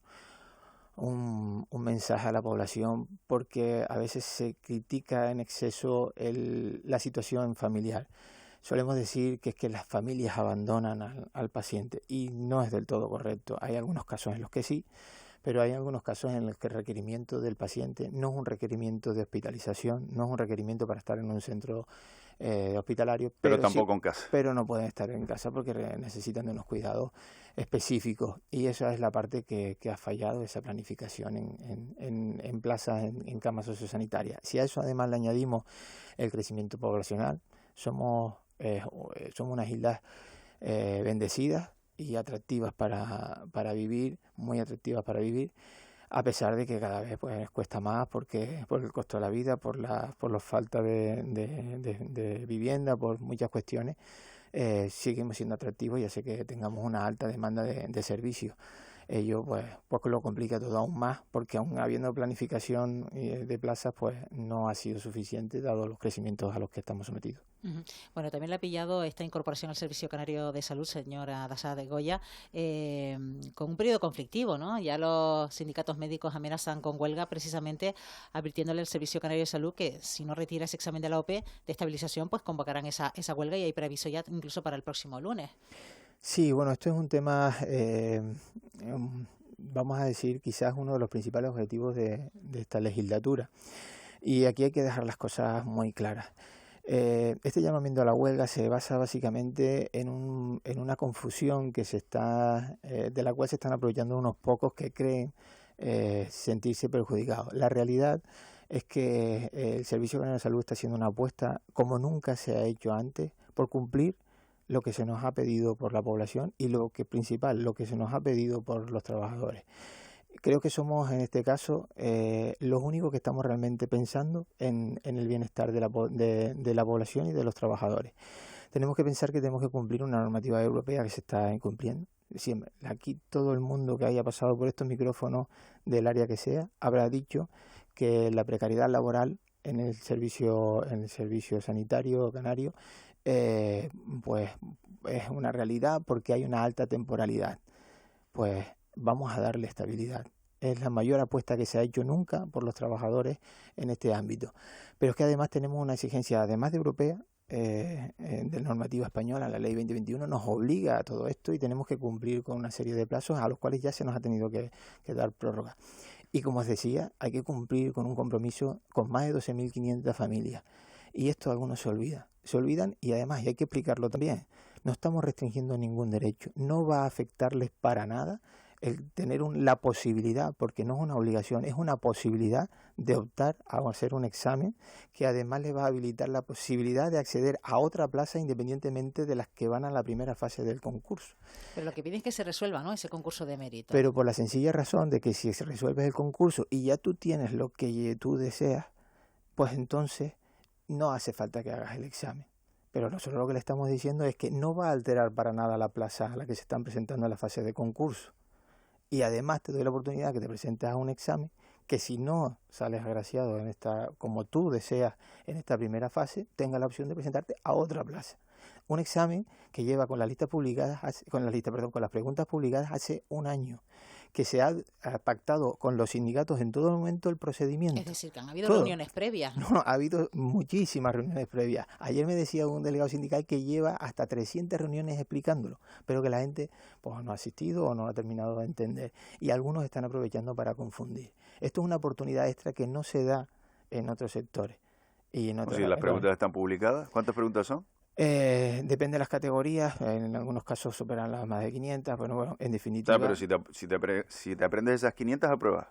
mensaje a la población porque a veces se critica en exceso la situación familiar. Solemos decir que es que las familias abandonan al paciente y no es del todo correcto. Hay algunos casos en los que sí, pero hay algunos casos en los que el requerimiento del paciente no es un requerimiento de hospitalización, no es un requerimiento para estar en un centro hospitalario. Pero tampoco sí, en casa. Pero no pueden estar en casa porque necesitan de unos cuidados específicos y esa es la parte que ha fallado, esa planificación en plazas, en camas sociosanitarias. Si a eso además le añadimos el crecimiento poblacional, somos unas islas bendecidas y atractivas para vivir, muy atractivas para vivir, a pesar de que cada vez pues cuesta más por el costo de la vida, por la falta de vivienda, por muchas cuestiones. Seguimos siendo atractivos y hace que tengamos una alta demanda de servicios. Ello pues lo complica todo aún más porque aún habiendo planificación de plazas pues no ha sido suficiente dado los crecimientos a los que estamos sometidos. Bueno, también le ha pillado esta incorporación al Servicio Canario de Salud, señora Dassà de Goya, con un periodo conflictivo, ¿no? Ya los sindicatos médicos amenazan con huelga precisamente advirtiéndole al Servicio Canario de Salud que si no retira ese examen de la OPE de estabilización pues convocarán esa huelga y hay previsto ya incluso para el próximo lunes. Sí, bueno, esto es un tema, vamos a decir, quizás uno de los principales objetivos de esta legislatura. Y aquí hay que dejar las cosas muy claras. Este llamamiento a la huelga se basa básicamente en una confusión de la cual se están aprovechando unos pocos que creen sentirse perjudicados. La realidad es que el Servicio Canario de Salud está haciendo una apuesta como nunca se ha hecho antes por cumplir lo que se nos ha pedido por la población y lo que se nos ha pedido por los trabajadores. Creo que somos en este caso los únicos que estamos realmente pensando en el bienestar de la población y de los trabajadores. Tenemos que pensar que tenemos que cumplir una normativa europea que se está incumpliendo. Siempre, aquí todo el mundo que haya pasado por estos micrófonos del área que sea habrá dicho que la precariedad laboral en el servicio sanitario canario, pues es una realidad porque hay una alta temporalidad. Pues vamos a darle estabilidad. Es la mayor apuesta que se ha hecho nunca por los trabajadores en este ámbito. Pero es que además tenemos una exigencia, además de europea, de normativa española, la ley 2021 nos obliga a todo esto y tenemos que cumplir con una serie de plazos a los cuales ya se nos ha tenido que dar prórroga. Y como os decía, hay que cumplir con un compromiso con más de 12.500 familias. Y esto algunos se olvidan y además, y hay que explicarlo también, no estamos restringiendo ningún derecho, no va a afectarles para nada el tener la posibilidad, porque no es una obligación, es una posibilidad de optar a hacer un examen que además les va a habilitar la posibilidad de acceder a otra plaza independientemente de las que van a la primera fase del concurso. Pero lo que pide es que se resuelva, ¿no?, ese concurso de mérito. Pero por la sencilla razón de que si se resuelve el concurso y ya tú tienes lo que tú deseas, pues entonces no hace falta que hagas el examen. Pero nosotros lo que le estamos diciendo es que no va a alterar para nada la plaza a la que se están presentando en la fase de concurso. Y además te doy la oportunidad que te presentes a un examen que si no sales agraciado en como tú deseas en esta primera fase, tenga la opción de presentarte a otra plaza. Un examen que lleva con las preguntas publicadas hace un año, que se ha pactado con los sindicatos en todo momento el procedimiento. Es decir, que han habido reuniones previas. No, ha habido muchísimas reuniones previas. Ayer me decía un delegado sindical que lleva hasta 300 reuniones explicándolo, pero que la gente pues no ha asistido o no ha terminado de entender. Y algunos están aprovechando para confundir. Esto es una oportunidad extra que no se da en otros sectores. Y en otros, las preguntas están publicadas. ¿Cuántas preguntas son? Depende de las categorías, en algunos casos superan las más de 500, bueno, en definitiva... Pero si te aprendes esas 500, apruebas.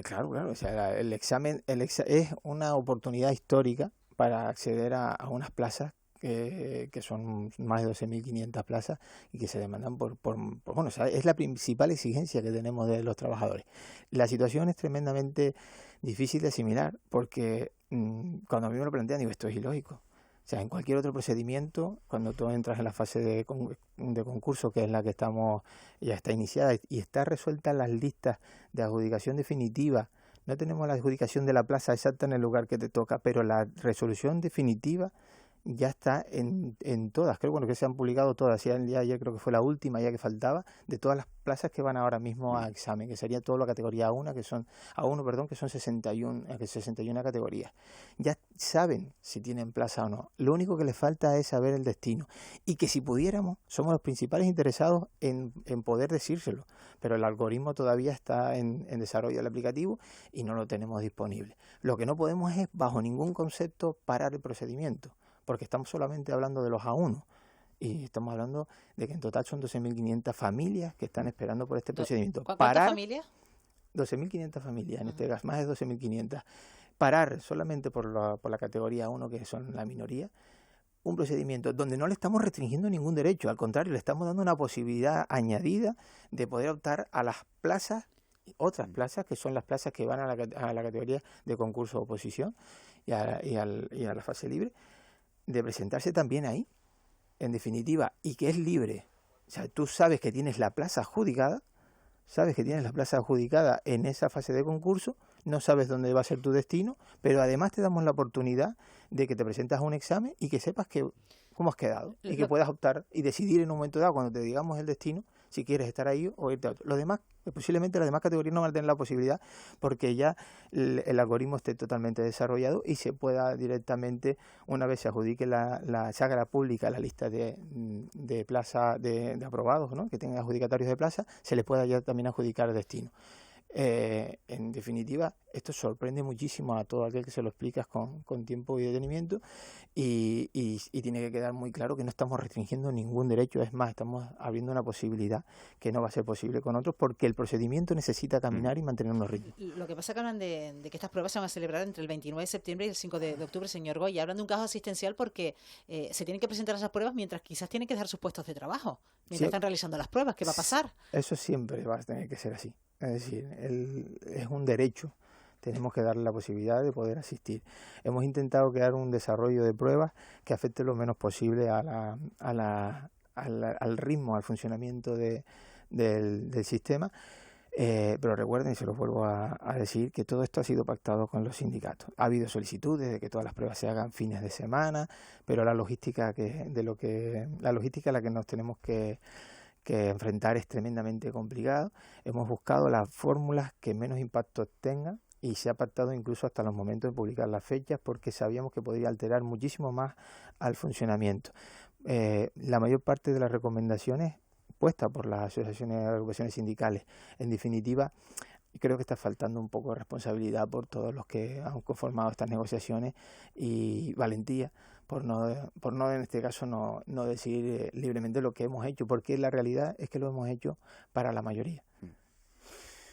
Claro, o sea, el examen es una oportunidad histórica para acceder a unas plazas que son más de 12.500 plazas y que se demandan bueno, o sea, es la principal exigencia que tenemos de los trabajadores. La situación es tremendamente difícil de asimilar porque cuando a mí me lo plantean digo, esto es ilógico. O sea, en cualquier otro procedimiento, cuando tú entras en la fase de concurso, que es la que ya está iniciada y está resuelta las listas de adjudicación definitiva, no tenemos la adjudicación de la plaza exacta en el lugar que te toca, pero la resolución definitiva ya está en todas. Creo que se han publicado todas. Ya ayer creo que fue la última ya que faltaba, de todas las plazas que van ahora mismo a examen, que sería toda la categoría A1, que son 61 categorías. Ya saben si tienen plaza o no. Lo único que les falta es saber el destino. Y que si pudiéramos, somos los principales interesados en poder decírselo. Pero el algoritmo todavía está en desarrollo del aplicativo y no lo tenemos disponible. Lo que no podemos es, bajo ningún concepto, parar el procedimiento, porque estamos solamente hablando de los A1 y estamos hablando de que en total son 12.500 familias que están esperando por este procedimiento. ¿Cuántas familias? 12.500 familias, en este caso, más de 12.500. Parar solamente por la categoría 1, que son la minoría, un procedimiento donde no le estamos restringiendo ningún derecho, al contrario, le estamos dando una posibilidad añadida de poder optar a las plazas, otras plazas, que son las plazas que van a la categoría de concurso de oposición y a la fase libre, de presentarse también ahí, en definitiva, y que es libre. O sea, tú sabes que tienes la plaza adjudicada, en esa fase de concurso, no sabes dónde va a ser tu destino, pero además te damos la oportunidad de que te presentas a un examen y que sepas cómo has quedado, y que puedas optar y decidir en un momento dado, cuando te digamos el destino, si quieres estar ahí o irte a otro. Los demás, posiblemente las demás categorías no van a tener la posibilidad porque ya el algoritmo esté totalmente desarrollado y se pueda directamente, una vez se adjudique se haga pública la lista de plaza de aprobados, ¿no?, que tengan adjudicatarios de plaza, se les pueda ya también adjudicar el destino. En definitiva, esto sorprende muchísimo a todo aquel que se lo explicas con tiempo y detenimiento y tiene que quedar muy claro que no estamos restringiendo ningún derecho. Es más, estamos abriendo una posibilidad que no va a ser posible con otros porque el procedimiento necesita caminar y mantener unos ritmos. Lo que pasa es que hablan de que estas pruebas se van a celebrar entre el 29 de septiembre y el 5 de octubre, señor Goya. Hablan de un caso asistencial porque se tienen que presentar esas pruebas mientras quizás tienen que dejar sus puestos de trabajo, mientras están realizando las pruebas. ¿Qué va a pasar? Eso siempre va a tener que ser así. Es decir, es un derecho, tenemos que darle la posibilidad de poder asistir. Hemos intentado crear un desarrollo de pruebas que afecte lo menos posible al ritmo, al funcionamiento del sistema, Pero recuerden, y se los vuelvo a decir, que todo esto ha sido pactado con los sindicatos. Ha habido solicitudes de que todas las pruebas se hagan fines de semana, pero la logística a la que nos tenemos que enfrentar es tremendamente complicado. Hemos buscado las fórmulas que menos impacto tengan y se ha pactado incluso hasta los momentos de publicar las fechas porque sabíamos que podría alterar muchísimo más al funcionamiento. La mayor parte de las recomendaciones puesta por las asociaciones y agrupaciones sindicales. En definitiva, creo que está faltando un poco de responsabilidad por todos los que han conformado estas negociaciones y valentía por no en este caso no decir libremente lo que hemos hecho, porque la realidad es que lo hemos hecho para la mayoría.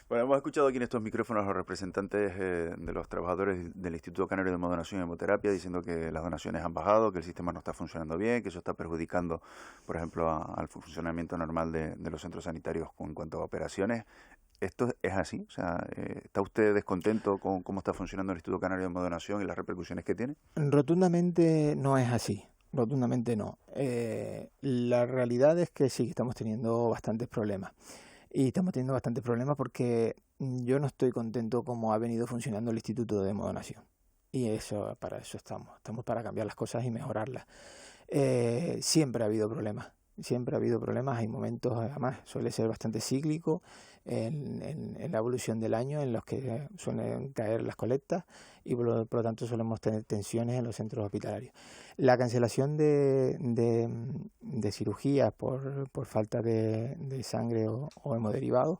Bueno, hemos escuchado aquí en estos micrófonos a los representantes de los trabajadores del Instituto Canario de Modonación y Hemoterapia diciendo que las donaciones han bajado, que el sistema no está funcionando bien, que eso está perjudicando, por ejemplo, al funcionamiento normal de los centros sanitarios en cuanto a operaciones. ¿Esto es así? O sea, ¿está usted descontento con cómo está funcionando el Instituto Canario de Modonación y las repercusiones que tiene? Rotundamente no es así. Rotundamente no. La realidad es que sí, estamos teniendo bastantes problemas. Y estamos teniendo bastantes problemas porque yo no estoy contento como ha venido funcionando el Instituto de Modonación. Y para eso estamos. Estamos para cambiar las cosas y mejorarlas. Siempre ha habido problemas. Siempre ha habido problemas. Hay momentos, además, suele ser bastante cíclico en la evolución del año en los que suelen caer las colectas y por lo tanto solemos tener tensiones en los centros hospitalarios. La cancelación de cirugías por falta de sangre o hemoderivados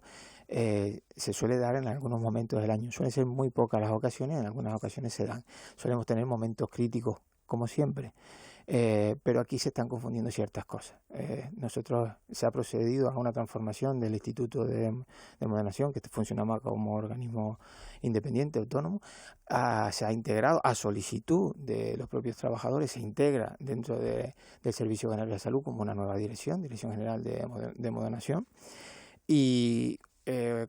se suele dar en algunos momentos del año. Suelen ser muy pocas las ocasiones, en algunas ocasiones se dan. Solemos tener momentos críticos, como siempre. Pero aquí se están confundiendo ciertas cosas. Nosotros se ha procedido a una transformación del Instituto de Modonación, que funcionaba como organismo independiente, autónomo, se ha integrado a solicitud de los propios trabajadores, se integra dentro del Servicio Canario de Salud como una nueva Dirección General de Modonación, y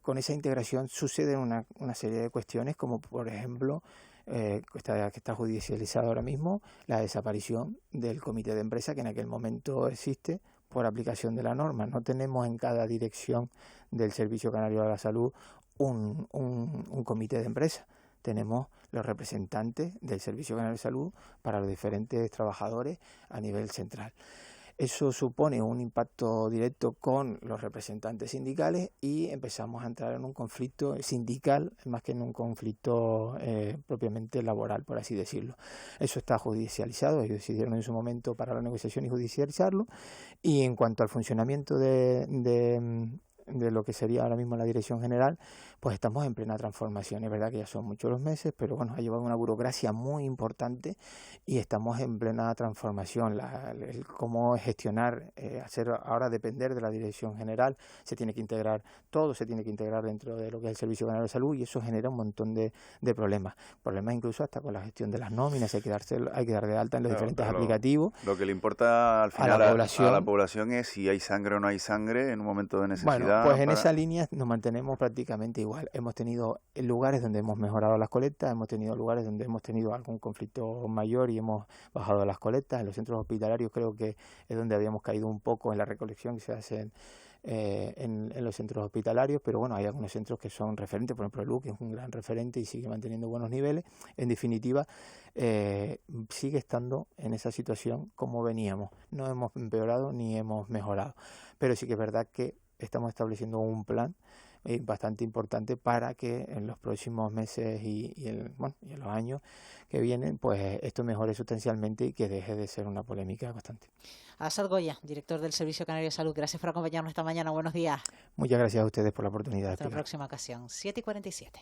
con esa integración suceden una serie de cuestiones como, por ejemplo, que está judicializado ahora mismo, la desaparición del comité de empresa que en aquel momento existe por aplicación de la norma. No tenemos en cada dirección del Servicio Canario de la Salud un comité de empresa. Tenemos los representantes del Servicio Canario de Salud para los diferentes trabajadores a nivel central. Eso supone un impacto directo con los representantes sindicales y empezamos a entrar en un conflicto sindical más que en un conflicto propiamente laboral, por así decirlo. Eso está judicializado, ellos decidieron en su momento parar la negociación y judicializarlo. Y en cuanto al funcionamiento de lo que sería ahora mismo la Dirección General, pues estamos en plena transformación. Es verdad que ya son muchos los meses, pero bueno, ha llevado una burocracia muy importante y estamos en plena transformación. El cómo gestionar, hacer ahora depender de la Dirección General, se tiene que integrar todo, se tiene que integrar dentro de lo que es el Servicio Canario de Salud y eso genera un montón de problemas. Problemas incluso hasta con la gestión de las nóminas, hay que dar de alta en los diferentes aplicativos. Lo que le importa al final a la población es si hay sangre o no hay sangre en un momento de necesidad. Bueno, pues en esa línea nos mantenemos prácticamente igual. Hemos tenido lugares donde hemos mejorado las colectas, hemos tenido lugares donde hemos tenido algún conflicto mayor y hemos bajado las colectas. En los centros hospitalarios creo que es donde habíamos caído un poco en la recolección que se hace en los centros hospitalarios, pero bueno, hay algunos centros que son referentes, por ejemplo el LUC es un gran referente y sigue manteniendo buenos niveles. En definitiva, sigue estando en esa situación como veníamos. No hemos empeorado ni hemos mejorado, pero sí que es verdad que estamos estableciendo un plan bastante importante para que en los próximos meses y en los años que vienen, pues esto mejore sustancialmente y que deje de ser una polémica constante. Asad Goya, director del Servicio Canario de Salud, gracias por acompañarnos esta mañana. Buenos días. Muchas gracias a ustedes por la oportunidad. Hasta la próxima ocasión. 7:47.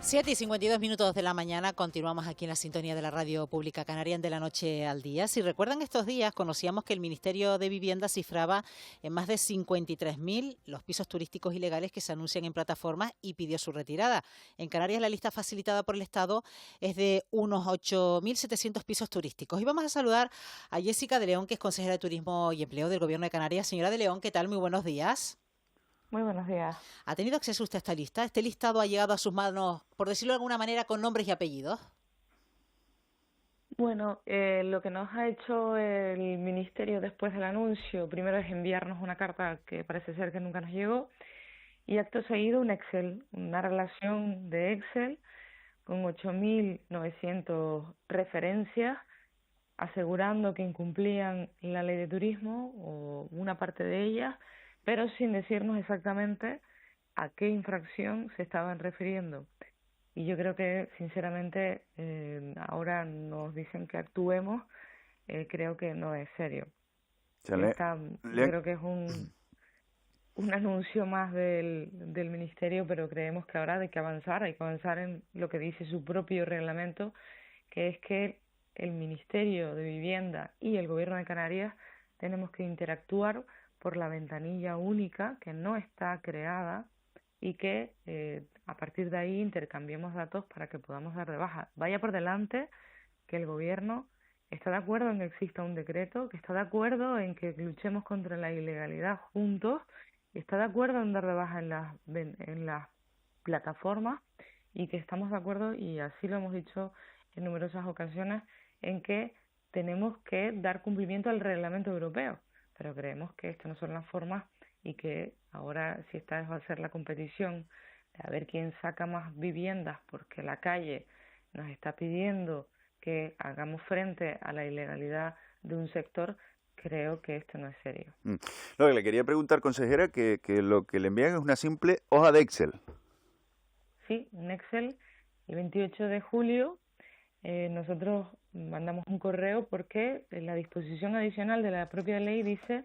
7:52 de la mañana, continuamos aquí en la sintonía de la Radio Pública Canaria en De la Noche al Día. Si recuerdan estos días, conocíamos que el Ministerio de Vivienda cifraba en más de 53.000 los pisos turísticos ilegales que se anuncian en plataformas y pidió su retirada. En Canarias la lista facilitada por el Estado es de unos 8.700 pisos turísticos. Y vamos a saludar a Jessica de León, que es consejera de Turismo y Empleo del Gobierno de Canarias. Señora de León, ¿qué tal? Muy buenos días. Muy buenos días. ¿Ha tenido acceso usted a esta lista? ¿Este listado ha llegado a sus manos, por decirlo de alguna manera, con nombres y apellidos? Bueno, lo que nos ha hecho el Ministerio después del anuncio, primero es enviarnos una carta que parece ser que nunca nos llegó, y acto seguido un Excel, una relación de Excel con 8.900 referencias asegurando que incumplían la ley de turismo o una parte de ellas, pero sin decirnos exactamente a qué infracción se estaban refiriendo. Y yo creo que, sinceramente, ahora nos dicen que actuemos, creo que no es serio. Yo creo que es un anuncio más del Ministerio, pero creemos que ahora hay que avanzar en lo que dice su propio reglamento, que es que el Ministerio de Vivienda y el Gobierno de Canarias tenemos que interactuar por la ventanilla única que no está creada y que a partir de ahí intercambiemos datos para que podamos dar de baja. Vaya por delante que el Gobierno está de acuerdo en que exista un decreto, que está de acuerdo en que luchemos contra la ilegalidad juntos, y está de acuerdo en dar de baja en las plataformas, y que estamos de acuerdo, y así lo hemos dicho en numerosas ocasiones, en que tenemos que dar cumplimiento al reglamento europeo, pero creemos que estas no son las formas y que ahora, si esta va a ser la competición de a ver quién saca más viviendas porque la calle nos está pidiendo que hagamos frente a la ilegalidad de un sector, creo que esto no es serio. Lo que le quería preguntar, consejera, que lo que le envían es una simple hoja de Excel. Sí, un Excel. El 28 de julio nosotros mandamos un correo porque la disposición adicional de la propia ley dice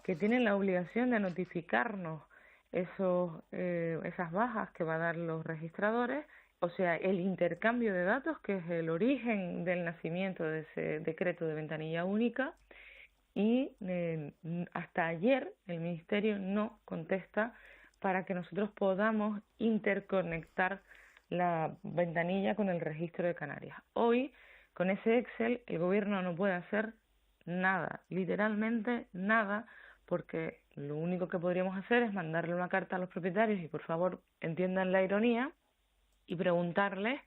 que tienen la obligación de notificarnos esas bajas que va a dar los registradores, o sea, el intercambio de datos, que es el origen del nacimiento de ese decreto de ventanilla única, y hasta ayer el Ministerio no contesta para que nosotros podamos interconectar la ventanilla con el registro de Canarias. Hoy, con ese Excel, el Gobierno no puede hacer nada, literalmente nada, porque lo único que podríamos hacer es mandarle una carta a los propietarios, y por favor entiendan la ironía, y preguntarles,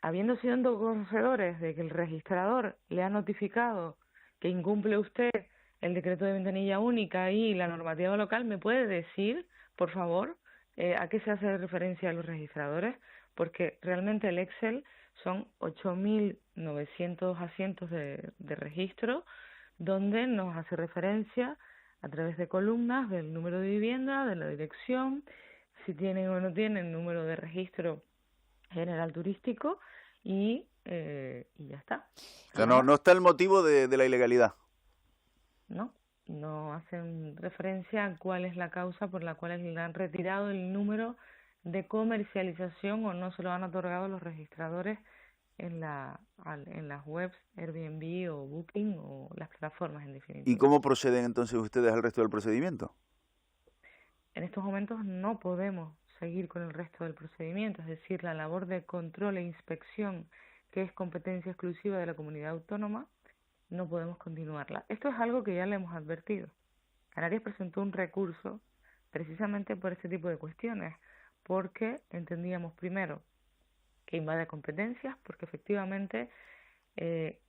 habiendo sido conocedores de que el registrador le ha notificado que incumple usted el decreto de ventanilla única y la normativa local, ¿me puede decir, por favor, a qué se hace referencia a los registradores? Porque realmente el Excel son 8.900 asientos de registro, donde nos hace referencia a través de columnas del número de vivienda, de la dirección, si tienen o no tienen número de registro general turístico, y ya está. O sea, no está el motivo de la ilegalidad. No hacen referencia a cuál es la causa por la cual le han retirado el número de comercialización o no se lo han otorgado los registradores en las webs Airbnb o Booking o las plataformas en definitiva. ¿Y cómo proceden entonces ustedes al resto del procedimiento? En estos momentos no podemos seguir con el resto del procedimiento, es decir, la labor de control e inspección, que es competencia exclusiva de la comunidad autónoma, no podemos continuarla. Esto es algo que ya le hemos advertido. Canarias presentó un recurso precisamente por este tipo de cuestiones, porque entendíamos primero que invade competencias, porque efectivamente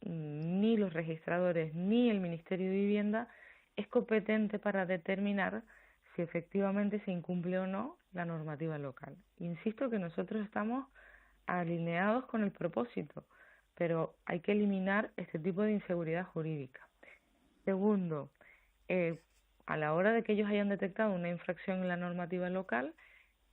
ni los registradores ni el Ministerio de Vivienda es competente para determinar si efectivamente se incumple o no la normativa local. Insisto que nosotros estamos alineados con el propósito, pero hay que eliminar este tipo de inseguridad jurídica. Segundo, a la hora de que ellos hayan detectado una infracción en la normativa local,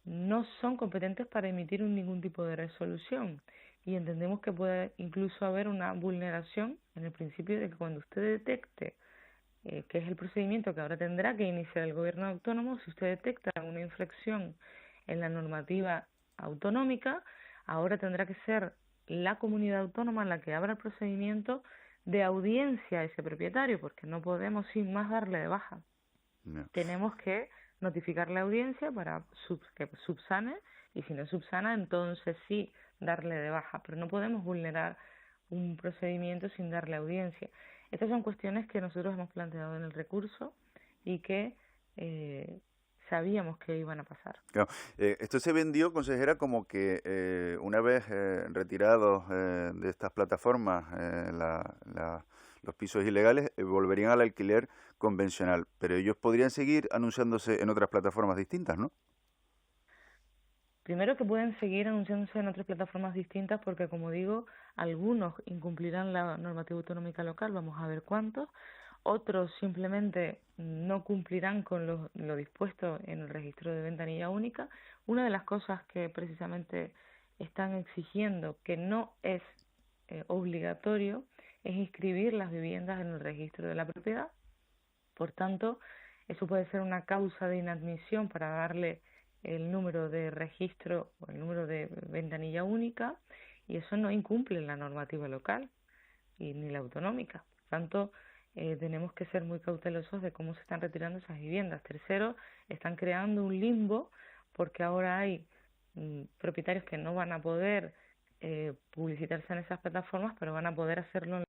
no son competentes para emitir ningún tipo de resolución, y entendemos que puede incluso haber una vulneración en el principio de que cuando usted detecte, que es el procedimiento que ahora tendrá que iniciar el Gobierno autónomo, si usted detecta una infracción en la normativa autonómica, ahora tendrá que ser la comunidad autónoma la que abra el procedimiento de audiencia a ese propietario, porque no podemos sin más darle de baja. No. Tenemos que notificarle a audiencia para que subsane, y si no subsana, entonces sí darle de baja, pero no podemos vulnerar un procedimiento sin darle audiencia. Estas son cuestiones que nosotros hemos planteado en el recurso y que se sabíamos que iban a pasar. Claro. Esto se vendió, consejera, como que una vez retirados de estas plataformas los pisos ilegales, volverían al alquiler convencional, pero ellos podrían seguir anunciándose en otras plataformas distintas, ¿no? Primero que pueden seguir anunciándose en otras plataformas distintas porque, como digo, algunos incumplirán la normativa autonómica local, vamos a ver cuántos, otros simplemente no cumplirán con lo dispuesto en el registro de ventanilla única. Una de las cosas que precisamente están exigiendo, que no es obligatorio, es inscribir las viviendas en el registro de la propiedad. Por tanto, eso puede ser una causa de inadmisión para darle el número de registro o el número de ventanilla única, y eso no incumple la normativa local y ni la autonómica. Por tanto, tenemos que ser muy cautelosos de cómo se están retirando esas viviendas. Tercero, están creando un limbo porque ahora hay propietarios que no van a poder publicitarse en esas plataformas, pero van a poder hacerlo en